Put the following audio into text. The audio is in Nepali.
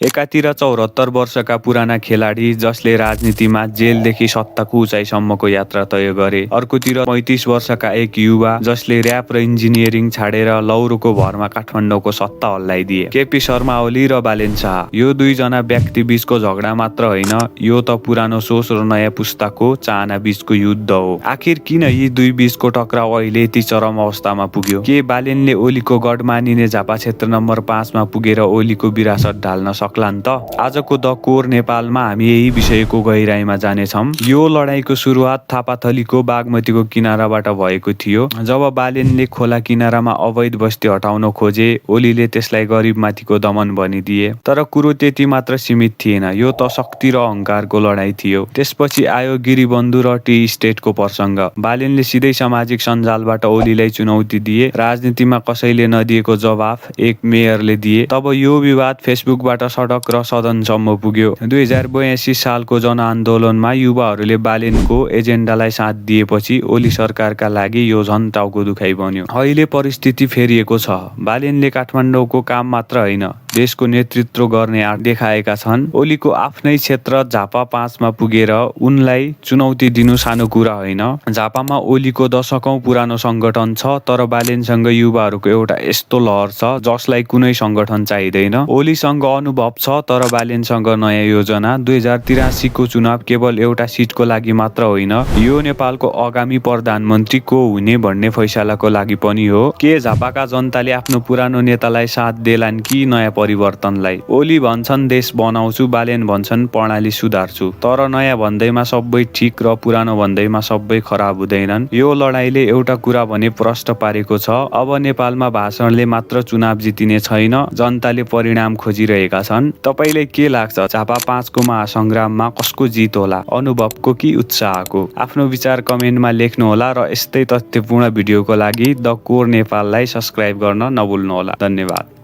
एकातिर 74 वर्षका पुराना खेलाडी जसले राजनीतिमा जेलदेखि सत्ताको उचाइसम्मको यात्रा तय गरे, अर्कोतिर 35 वर्षका एक युवा जसले र्याप र इन्जिनियरिङ छाडेर लौरोको भरमा काठमाडौँको सत्ता हल्लाइदिए। केपी शर्मा ओली र बालेन शाह, यो दुईजना व्यक्ति बीचको झगडा मात्र होइन, यो त पुरानो सोच र नयाँ पुस्ताको चाहना बीचको युद्ध हो। आखिर किन यी दुई बीचको टक्राउ अहिले यति चरम अवस्थामा पुग्यो? के बालेनले ओलीको गढ मानिने झापा क्षेत्र नम्बर 5 मा पुगेर ओलीको विरासत ढाल्न सक्लान् त? आजको द कोर नेपालमा हामी यही विषयको गहिराईमा जानेछौँ। यो लडाईँको सुरुवात थापाथलीको बागमतीको किनाराबाट भएको थियो। जब बालेनले खोला किनारामा अवैध बस्ती हटाउन खोजे, ओलीले त्यसलाई गरिबमाथिको दमन भनिदिए। तर कुरो त्यति मात्र सीमित थिएन, यो त शक्ति र अहङ्कारको लडाईँ थियो। त्यसपछि आयो गिरिबन्धु र टी स्टेटको प्रसङ्ग। बालेनले सिधै सामाजिक सञ्जालबाट ओलीलाई चुनौती दिए। राजनीतिमा कसैले नदिएको जवाफ एक मेयरले दिए। तब यो विवाद फेसबुकबाट सडक र सदनसम्म पुग्यो। 2082 सालको जनआन्दोलनमा युवाहरूले बालेनको एजेन्डालाई साथ दिएपछि ओली सरकारका लागि यो झन् टाउको दुखाइ बन्यो। अहिले परिस्थिति फेरिएको छ। बालेनले काठमाडौँको काम मात्र होइन, देशको नेतृत्व गर्ने आँट देखाएका छन्। ओलीको आफ्नै क्षेत्र झापा 5 मा पुगेर उनलाई चुनौती दिनु सानो कुरा होइन। झापामा ओलीको दशकौं पुरानो संगठन छ, तर बालेनसँग युवाहरूको एउटा यस्तो लहर छ जसलाई कुनै संगठन चाहिँदैन। ओलीसँग अनुभव छ, तर बालेनसँग नयाँ योजना। 2083 को चुनाव केवल एउटा सिटको लागि मात्र होइन, यो नेपालको आगामी प्रधानमन्त्री को हुने भन्ने फैसलाको लागि पनि हो। के झापाका जनताले आफ्नो पुरानो नेतालाई साथ देलान् कि नयाँ परिवर्तनलाई? ओली भन्छन् देश बनाउँछु, बालेन भन्छन् प्रणाली सुधार्छु। तर नयाँ भन्दैमा सबै ठिक र पुरानो भन्दैमा सबै खराब हुँदैनन्। यो लडाईँले एउटा कुरा भने प्रष्ट पारेको छ, अब नेपालमा भाषणले मात्र चुनाव जितिने छैन, जनताले परिणाम खोजिरहेका छन्। तपाईलाई के लाग्छ, झापा 5 को महासंग्राममा कसको जित होला, अनुभवको कि उत्साहको? आफ्नो विचार कमेन्टमा लेख्नुहोला र यस्तै तथ्यपूर्ण भिडियोको लागि द कोर नेपाललाई सब्स्क्राइब गर्न नभुल्नुहोला। धन्यवाद।